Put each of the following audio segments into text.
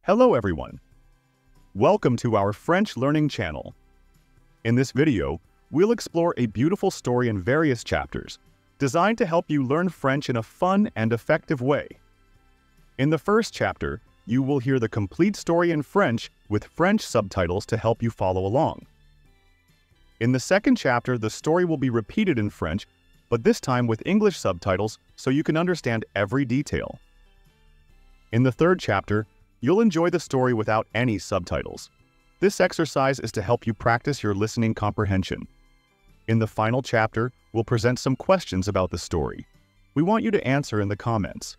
Hello everyone! Welcome to our French learning channel. In this video, we'll explore a beautiful story in various chapters, designed to help you learn French in a fun and effective way. In the first chapter, you will hear the complete story in French with French subtitles to help you follow along. In the second chapter, the story will be repeated in French, but this time with English subtitles so you can understand every detail. In the third chapter, you'll enjoy the story without any subtitles. This exercise is to help you practice your listening comprehension. In the final chapter, we'll present some questions about the story. We want you to answer in the comments.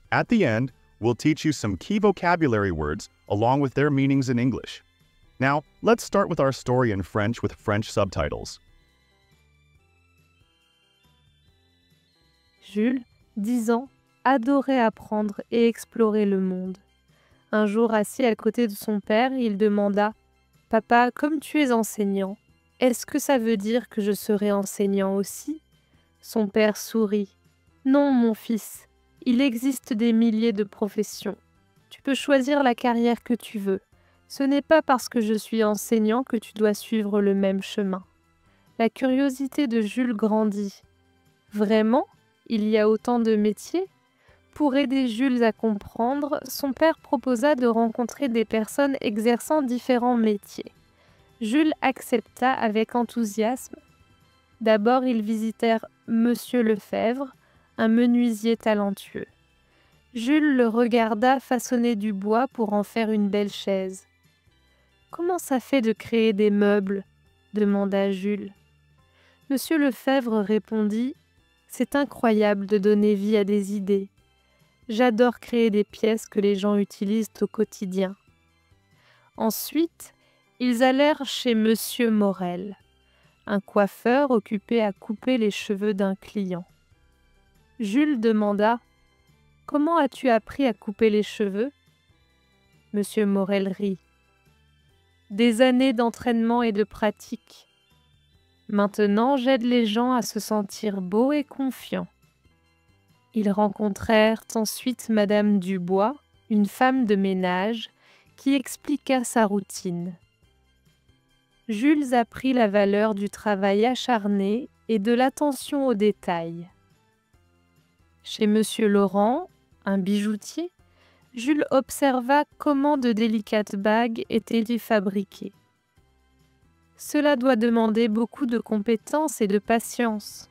At the end, we'll teach you some key vocabulary words along with their meanings in English. Now, let's start with our story in French with French subtitles. Jules, 10 ans, adorait apprendre et explorer le monde. Un jour, assis à côté de son père, il demanda « Papa, comme tu es enseignant, est-ce que ça veut dire que je serai enseignant aussi ?» Son père sourit. « Non, mon fils, il existe des milliers de professions. Tu peux choisir la carrière que tu veux. Ce n'est pas parce que je suis enseignant que tu dois suivre le même chemin. » La curiosité de Jules grandit. Vraiment ? Il y a autant de métiers ? Pour aider Jules à comprendre, son père proposa de rencontrer des personnes exerçant différents métiers. Jules accepta avec enthousiasme. D'abord, ils visitèrent Monsieur Lefebvre, un menuisier talentueux. Jules le regarda façonner du bois pour en faire une belle chaise. « Comment ça fait de créer des meubles ?» demanda Jules. Monsieur Lefebvre répondit « C'est incroyable de donner vie à des idées. J'adore créer des pièces que les gens utilisent au quotidien. » Ensuite, ils allèrent chez Monsieur Morel, un coiffeur occupé à couper les cheveux d'un client. Jules demanda « Comment as-tu appris à couper les cheveux ?» Monsieur Morel rit. « Des années d'entraînement et de pratique. Maintenant, j'aide les gens à se sentir beaux et confiants. » Ils rencontrèrent ensuite Madame Dubois, une femme de ménage, qui expliqua sa routine. Jules apprit la valeur du travail acharné et de l'attention aux détails. Chez Monsieur Laurent, un bijoutier, Jules observa comment de délicates bagues étaient fabriquées. Cela doit demander beaucoup de compétences et de patience,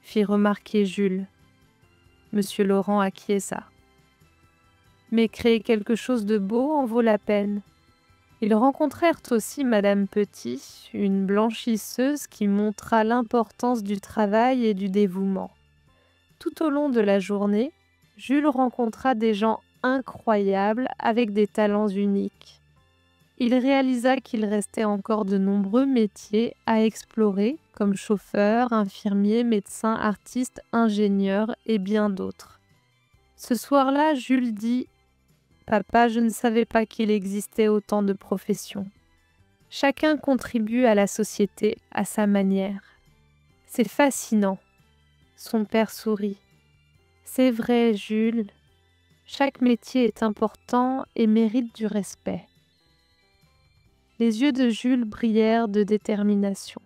fit remarquer Jules. Monsieur Laurent acquiesça. Mais créer quelque chose de beau en vaut la peine. Ils rencontrèrent aussi Madame Petit, une blanchisseuse qui montra l'importance du travail et du dévouement. Tout au long de la journée, Jules rencontra des gens incroyables avec des talents uniques. Il réalisa qu'il restait encore de nombreux métiers à explorer, comme chauffeur, infirmier, médecin, artiste, ingénieur et bien d'autres. Ce soir-là, Jules dit « Papa, je ne savais pas qu'il existait autant de professions. Chacun contribue à la société à sa manière. C'est fascinant. » Son père sourit. « C'est vrai, Jules. Chaque métier est important et mérite du respect. » Les yeux de Jules brillèrent de détermination.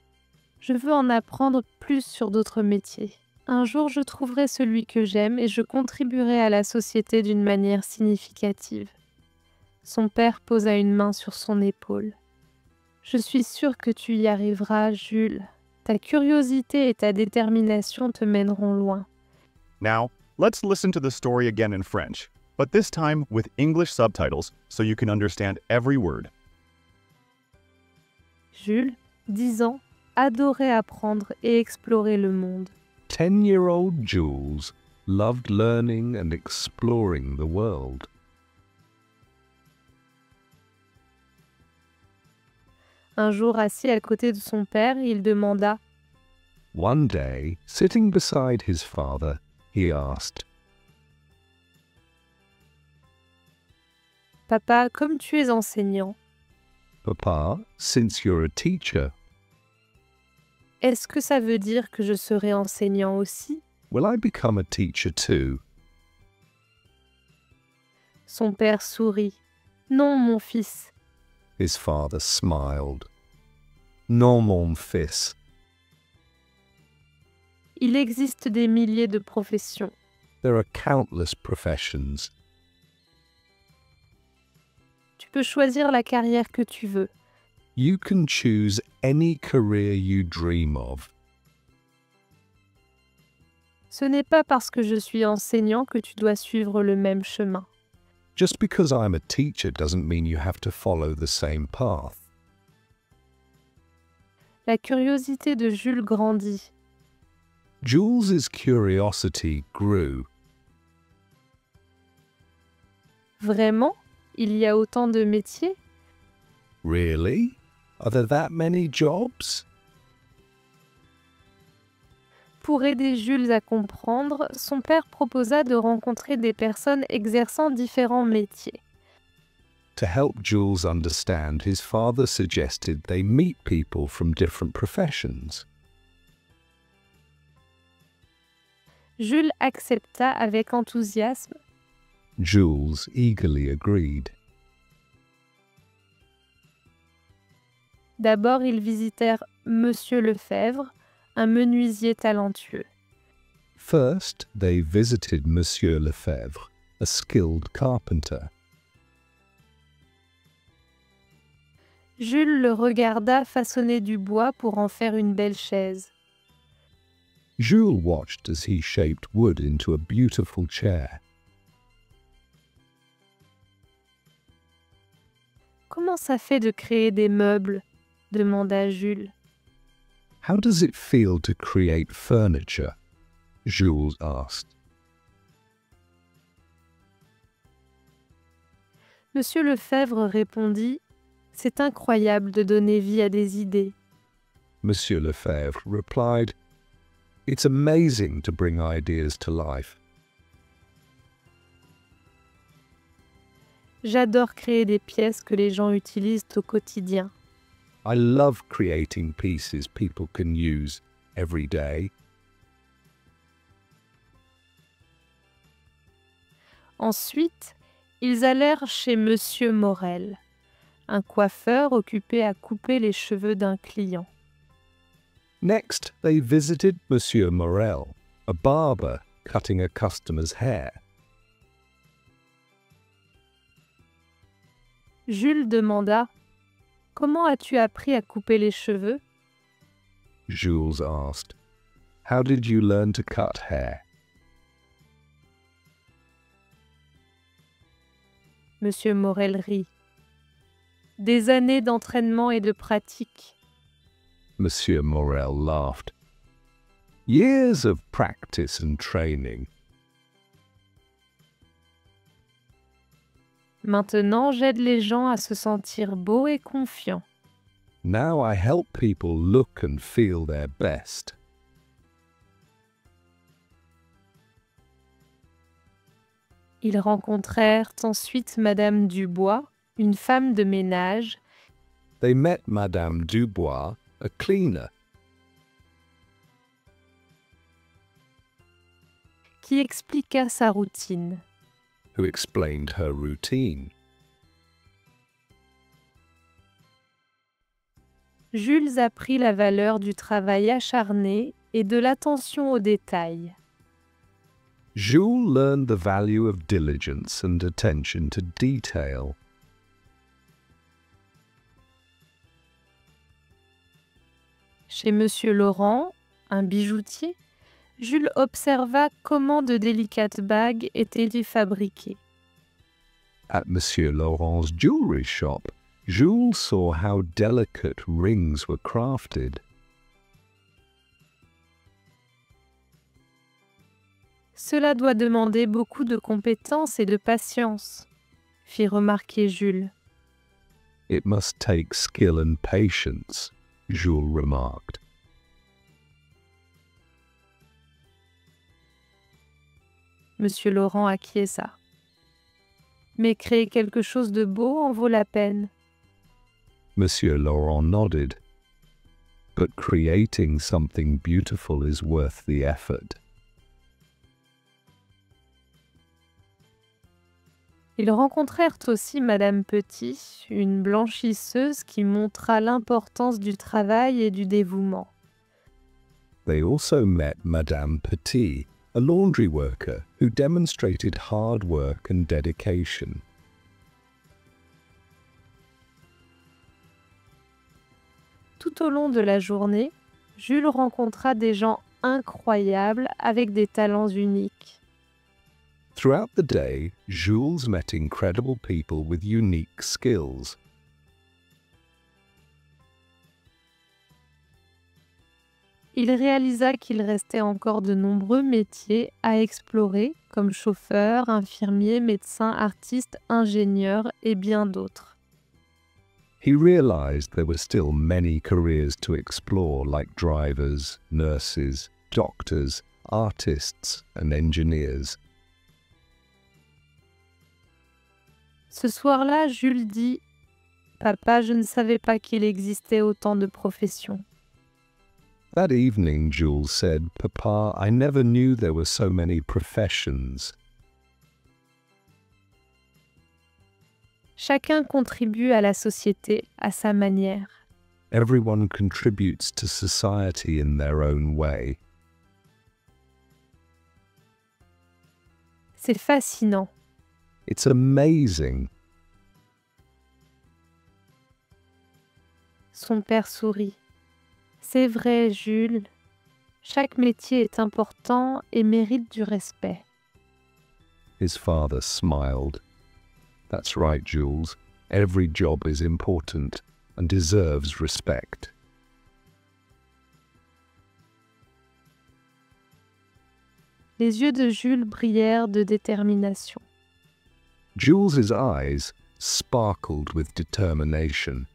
« Je veux en apprendre plus sur d'autres métiers. Un jour, je trouverai celui que j'aime et je contribuerai à la société d'une manière significative. » Son père posa une main sur son épaule. « Je suis sûre que tu y arriveras, Jules. Ta curiosité et ta détermination te mèneront loin. » Now, let's listen to the story again in French, but this time with English subtitles so you can understand every word. Jules, 10 ans, adorait apprendre et explorer le monde. 10-year-old Jules loved learning and exploring the world. Un jour, assis à côté de son père, il demanda One day, sitting beside his father, he asked, « Papa, comme tu es enseignant, Papa, since you're a teacher, est-ce que ça veut dire que je serai enseignant aussi ?» will I become a teacher too? Son père sourit. Non, mon fils. His father smiled. Non, mon fils. Il existe des milliers de professions. There are countless professions. Tu peux choisir la carrière que tu veux. You can choose any career you dream of. Ce n'est pas parce que je suis enseignant que tu dois suivre le même chemin. Just because I'm a teacher doesn't mean you have to follow the same path. La curiosité de Jules grandit. Jules's curiosity grew. Vraiment? Il y a autant de métiers? Really? Are there that many jobs? Pour aider Jules à comprendre, son père proposa de rencontrer des personnes exerçant différents métiers. To help Jules understand, his father suggested they meet people from different professions. Jules accepta avec enthousiasme. Jules eagerly agreed. D'abord, ils visitèrent Monsieur Lefebvre, un menuisier talentueux. First, they visited Monsieur Lefebvre, a skilled carpenter. Jules le regarda façonner du bois pour en faire une belle chaise. Jules watched as he shaped wood into a beautiful chair. Comment ça fait de créer des meubles? Demanda Jules. How does it feel to create furniture? Jules asked. Monsieur Lefebvre répondit « C'est incroyable de donner vie à des idées. Monsieur Lefebvre replied, It's amazing to bring ideas to life. J'adore créer des pièces que les gens utilisent au quotidien. I love creating pieces people can use every day. Ensuite, ils allèrent chez Monsieur Morel, un coiffeur occupé à couper les cheveux d'un client. Next, they visited Monsieur Morel, a barber cutting a customer's hair. Jules demanda « Comment as-tu appris à couper les cheveux ?» Jules asked, How did you learn to cut hair? Monsieur Morel rit. « Des années d'entraînement et de pratique. » Monsieur Morel laughed. Years of practice and training. Maintenant, j'aide les gens à se sentir beaux et confiants. Now I help people look and feel their best. Ils rencontrèrent ensuite Madame Dubois, une femme de ménage, They met Madame Dubois, a cleaner, qui expliqua sa routine. who explained her routine. Jules apprit la valeur du travail acharné et de l'attention aux détails. Jules learned the value of diligence and attention to detail. Chez Monsieur Laurent, un bijoutier, Jules observa comment de délicates bagues étaient fabriquées. At Monsieur Laurent's jewelry shop, Jules saw how delicate rings were crafted. Cela doit demander beaucoup de compétences et de patience, fit remarquer Jules. It must take skill and patience, Jules remarked. Monsieur Laurent acquiesça. Mais créer quelque chose de beau en vaut la peine. Monsieur Laurent nodded. But creating something beautiful is worth the effort. Ils rencontrèrent aussi Madame Petit, une blanchisseuse qui montra l'importance du travail et du dévouement. They also met Madame Petit, a laundry worker who demonstrated hard work and dedication. Tout au long de la journée, Jules rencontra des gens incroyables avec des talents uniques. Throughout the day, Jules met incredible people with unique skills. Il réalisa qu'il restait encore de nombreux métiers à explorer, comme chauffeur, infirmier, médecin, artiste, ingénieur et bien d'autres. He realized there were still many careers to explore, like drivers, nurses, doctors, artists, and engineers. Ce soir-là, Jules dit « Papa, je ne savais pas qu'il existait autant de professions. » That evening, Jules said, "Papa, I never knew there were so many professions." Chacun contribue à la société à sa manière. Everyone contributes to society in their own way. C'est fascinant. It's amazing. Son père sourit. C'est vrai, Jules. Chaque métier est important et mérite du respect. His father smiled. That's right, Jules. Every job is important and deserves respect. Les yeux de Jules brillèrent de détermination. Jules's eyes sparkled with determination.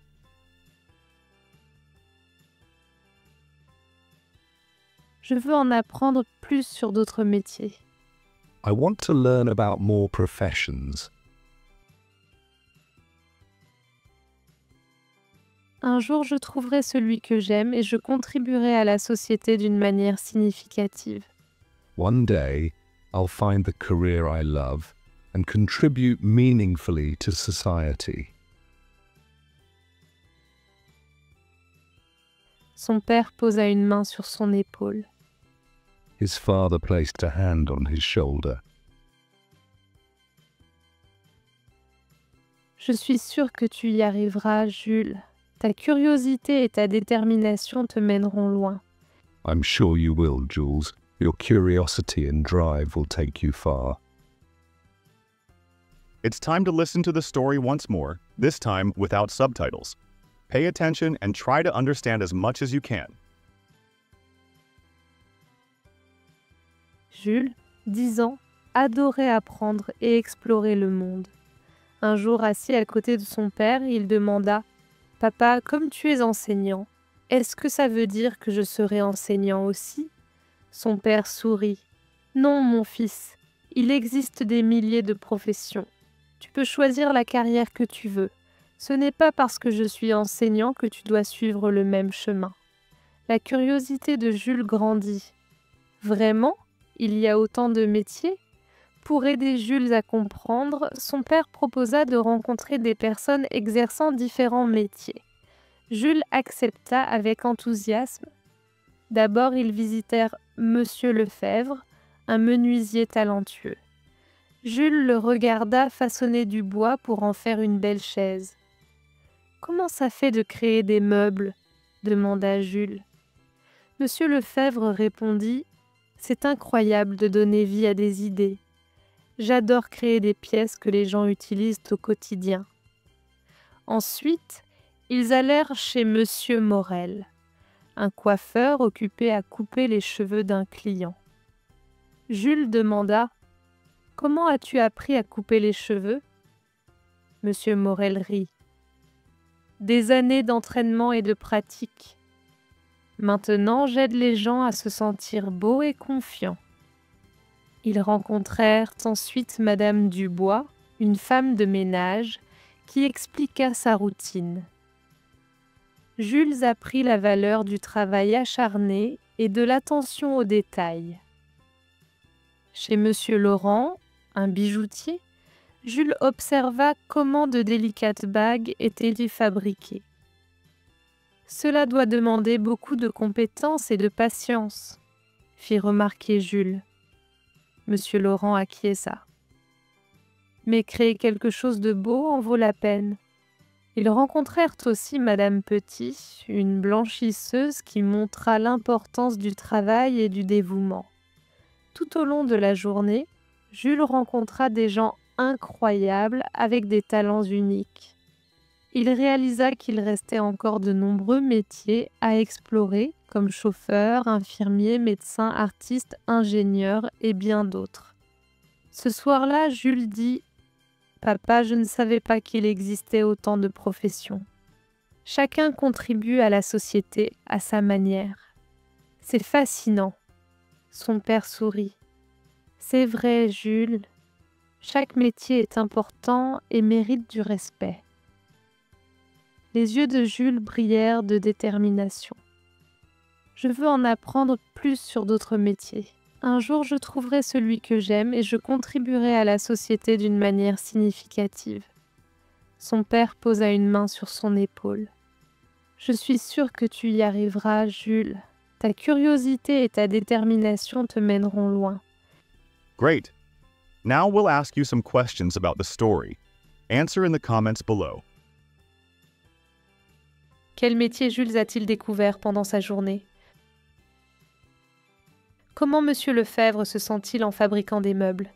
Je veux en apprendre plus sur d'autres métiers. I want to learn about more professions. Un jour, je trouverai celui que j'aime et je contribuerai à la société d'une manière significative. One day, I'll find the career I love and contribute meaningfully to society. Son père posa une main sur son épaule. His father placed a hand on his shoulder. Je suis sûre que tu y arriveras, Jules. Ta curiosité et ta détermination te mèneront loin. I'm sure you will, Jules. Your curiosity and drive will take you far. It's time to listen to the story once more, this time without subtitles. Pay attention and try to understand as much as you can. Jules, 10 ans, adorait apprendre et explorer le monde. Un jour, assis à côté de son père, il demanda « Papa, comme tu es enseignant, est-ce que ça veut dire que je serai enseignant aussi ?» Son père sourit. « Non, mon fils, il existe des milliers de professions. Tu peux choisir la carrière que tu veux. Ce n'est pas parce que je suis enseignant que tu dois suivre le même chemin. » La curiosité de Jules grandit. « Vraiment ? Il y a autant de métiers ? » Pour aider Jules à comprendre, son père proposa de rencontrer des personnes exerçant différents métiers. Jules accepta avec enthousiasme. D'abord, ils visitèrent Monsieur Lefebvre, un menuisier talentueux. Jules le regarda façonner du bois pour en faire une belle chaise. « Comment ça fait de créer des meubles ?» demanda Jules. Monsieur Lefebvre répondit « C'est incroyable de donner vie à des idées. J'adore créer des pièces que les gens utilisent au quotidien. » Ensuite, ils allèrent chez Monsieur Morel, un coiffeur occupé à couper les cheveux d'un client. Jules demanda « Comment as-tu appris à couper les cheveux ?» Monsieur Morel rit. « Des années d'entraînement et de pratique. Maintenant, j'aide les gens à se sentir beaux et confiants. » Ils rencontrèrent ensuite Madame Dubois, une femme de ménage, qui expliqua sa routine. Jules apprit la valeur du travail acharné et de l'attention aux détails. Chez Monsieur Laurent, un bijoutier, Jules observa comment de délicates bagues étaient fabriquées. Cela doit demander beaucoup de compétences et de patience, fit remarquer Jules. Monsieur Laurent acquiesça. Mais créer quelque chose de beau en vaut la peine. Ils rencontrèrent aussi Madame Petit, une blanchisseuse qui montra l'importance du travail et du dévouement. Tout au long de la journée, Jules rencontra des gens incroyables avec des talents uniques. Il réalisa qu'il restait encore de nombreux métiers à explorer, comme chauffeur, infirmier, médecin, artiste, ingénieur et bien d'autres. Ce soir-là, Jules dit « Papa, je ne savais pas qu'il existait autant de professions. Chacun contribue à la société à sa manière. C'est fascinant. » Son père sourit. « C'est vrai, Jules. Chaque métier est important et mérite du respect. » Les yeux de Jules brillèrent de détermination. « Je veux en apprendre plus sur d'autres métiers. Un jour, je trouverai celui que j'aime et je contribuerai à la société d'une manière significative. » Son père posa une main sur son épaule. « Je suis sûre que tu y arriveras, Jules. Ta curiosité et ta détermination te mèneront loin. » Great! Now we'll ask you some questions about the story. Answer in the comments below. Quel métier Jules a-t-il découvert pendant sa journée? Comment Monsieur Lefebvre se sent-il en fabriquant des meubles?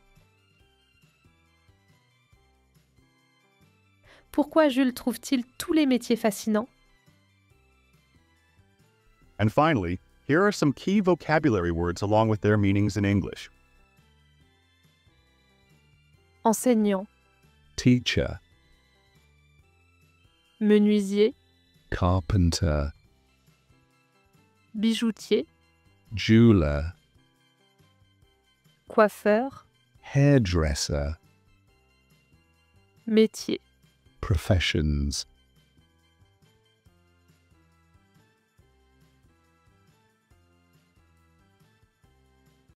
Pourquoi Jules trouve-t-il tous les métiers fascinants? And finally, here are some key vocabulary words along with their meanings in English. Enseignant, teacher, menuisier, carpenter, bijoutier, jeweler, coiffeur, hairdresser, métier. professions,